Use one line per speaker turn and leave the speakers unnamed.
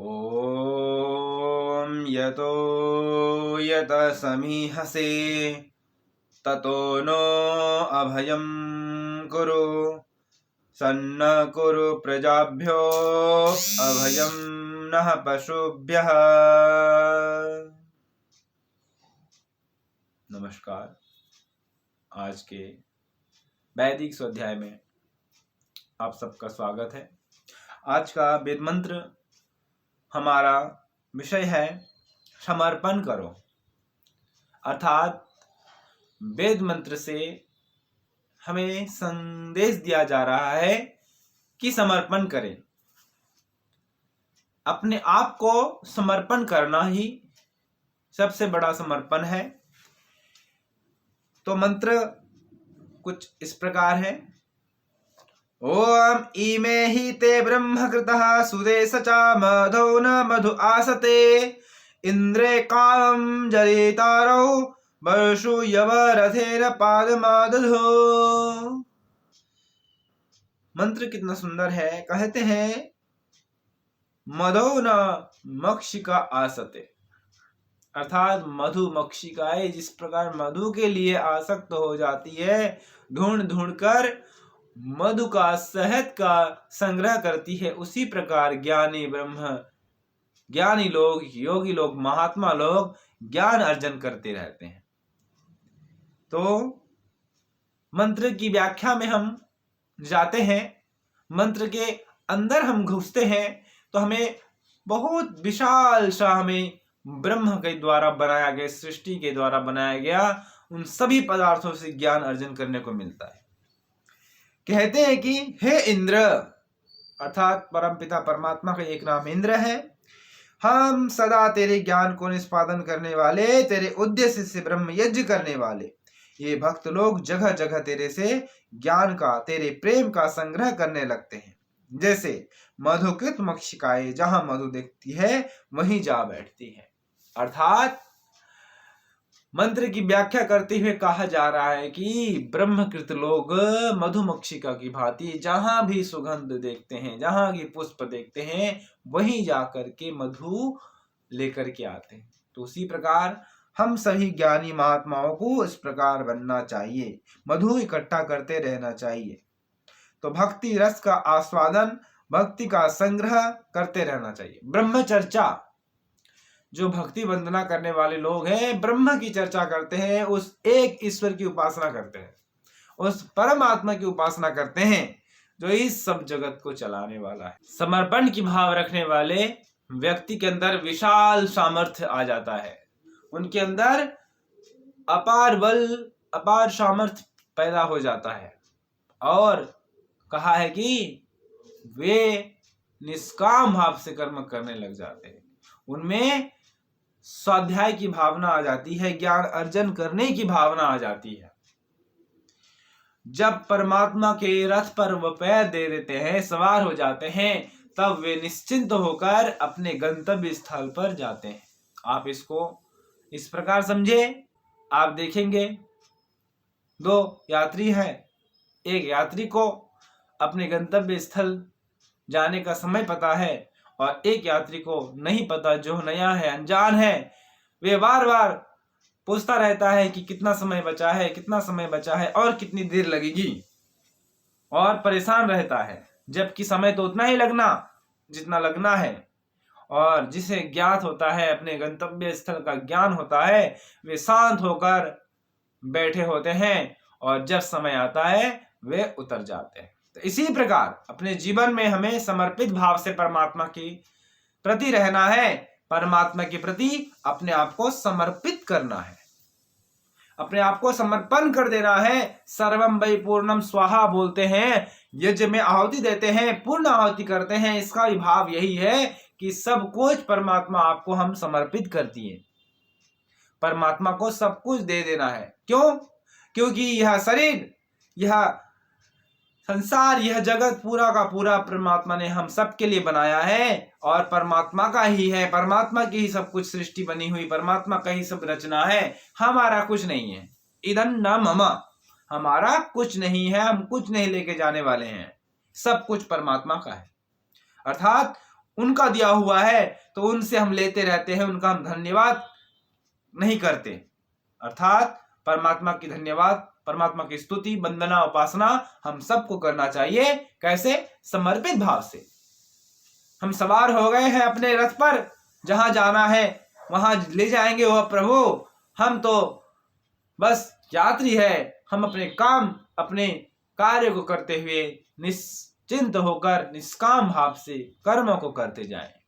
ॐ यतो यतः समीहसे ततो नो अभयं कुरु सन्न कुरु प्रजाभ्यो अभयं नः पशुभ्यः। नमस्कार। आज के वैदिक स्वाध्याय में आप सबका स्वागत है। आज का वेद मंत्र हमारा विषय है समर्पण करो, अर्थात वेद मंत्र से हमें संदेश दिया जा रहा है कि समर्पण करें। अपने आप को समर्पण करना ही सबसे बड़ा समर्पण है। तो मंत्र कुछ इस प्रकार है। ओम इमे हि ते ब्रह्मकृतः सुदेश च मधो न मधु आसते इंद्रे कामं जरितारौ वर्षु यवरथेर पादमादधो। मंत्र कितना सुंदर है। कहते हैं मधो न मक्षिका आसते, अर्थात मधुमक्षिकाएं जिस प्रकार मधु के लिए आसक्त हो जाती है, ढूंढ ढूंढ कर मधु का शहद का संग्रह करती है, उसी प्रकार ज्ञानी लोग, योगी लोग, महात्मा लोग ज्ञान अर्जन करते रहते हैं। तो मंत्र की व्याख्या में हम जाते हैं, मंत्र के अंदर हम घुसते हैं तो हमें बहुत विशाल सा हमें ब्रह्म के द्वारा बनाया गया, सृष्टि के द्वारा बनाया गया उन सभी पदार्थों से ज्ञान अर्जन करने को मिलता है। कहते हैं कि हे इंद्र, अर्थात परमपिता परमात्मा का एक नाम इंद्र है, हम सदा तेरे ज्ञान को निष्पादन करने वाले, तेरे उद्देश्य से ब्रह्म यज्ञ करने वाले ये भक्त लोग जगह जगह तेरे से ज्ञान का, तेरे प्रेम का संग्रह करने लगते हैं। जैसे मधुकृत मक्षिकाएं जहां मधु देखती है वहीं जा बैठती है। अर्थात मंत्र की व्याख्या करते हुए कहा जा रहा है कि ब्रह्मकृत लोग मधुमक्षिका की भांति जहां भी सुगंध देखते हैं, जहां की पुष्प देखते हैं, वहीं जाकर के मधु लेकर के आते हैं। तो उसी प्रकार हम सभी ज्ञानी महात्माओं को इस प्रकार बनना चाहिए, मधु इकट्ठा करते रहना चाहिए। तो भक्ति रस का आस्वादन, भक्ति का संग्रह करते रहना चाहिए। ब्रह्म चर्चा, जो भक्ति वंदना करने वाले लोग हैं, ब्रह्म की चर्चा करते हैं, उस एक ईश्वर की उपासना करते हैं, उस परमात्मा की उपासना करते हैं जो इस सब जगत को चलाने वाला है। समर्पण की भाव रखने वाले व्यक्ति के अंदर विशाल सामर्थ्य आ जाता है, उनके अंदर अपार बल, अपार सामर्थ्य पैदा हो जाता है। और कहा है कि वे निष्काम भाव से कर्म करने लग जाते हैं, उनमें स्वाध्याय की भावना आ जाती है, ज्ञान अर्जन करने की भावना आ जाती है। जब परमात्मा के रथ पर वो पैर दे देते हैं, सवार हो जाते हैं, तब वे निश्चिंत होकर अपने गंतव्य स्थल पर जाते हैं। आप इसको इस प्रकार समझे। आप देखेंगे दो यात्री हैं, एक यात्री को अपने गंतव्य स्थल जाने का समय पता है और एक यात्री को नहीं पता, जो नया है, अनजान है। वे बार बार पूछता रहता है कि कितना समय बचा है, कितना समय बचा है और कितनी देर लगेगी, और परेशान रहता है, जबकि समय तो उतना ही लगना जितना लगना है। और जिसे ज्ञात होता है, अपने गंतव्य स्थल का ज्ञान होता है, वे शांत होकर बैठे होते हैं और जब समय आता है वे उतर जाते हैं। तो इसी प्रकार अपने जीवन में हमें समर्पित भाव से परमात्मा की प्रति रहना है, परमात्मा के प्रति अपने आप को समर्पित करना है, अपने आप को समर्पण कर देना है। सर्वम वै पूर्णम स्वाहा बोलते हैं, यज्ञ में आहुति देते हैं, पूर्ण आहुति करते हैं। इसका भाव यही है कि सब कुछ परमात्मा आपको हम समर्पित करती है, परमात्मा को सब कुछ दे देना है। क्यों? क्योंकि यह शरीर, यह संसार, यह जगत पूरा का पूरा परमात्मा ने हम सब के लिए बनाया है और परमात्मा का ही है, परमात्मा की ही सब कुछ सृष्टि बनी हुई, परमात्मा का ही सब रचना है, हमारा कुछ नहीं है। इदं न मम, हमारा कुछ नहीं है, हम कुछ नहीं लेके जाने वाले हैं, सब कुछ परमात्मा का है। अर्थात उनका दिया हुआ है तो उनसे हम लेते रहते हैं, उनका हम धन्यवाद नहीं करते। अर्थात परमात्मा की धन्यवाद, परमात्मा की स्तुति, वंदना, उपासना हम सबको करना चाहिए। कैसे? समर्पित भाव से। हम सवार हो गए हैं अपने रथ पर, जहां जाना है वहां ले जाएंगे वह प्रभु, हम तो बस यात्री है। हम अपने काम, अपने कार्य को करते हुए निश्चिंत होकर निष्काम भाव से कर्मों को करते जाएं।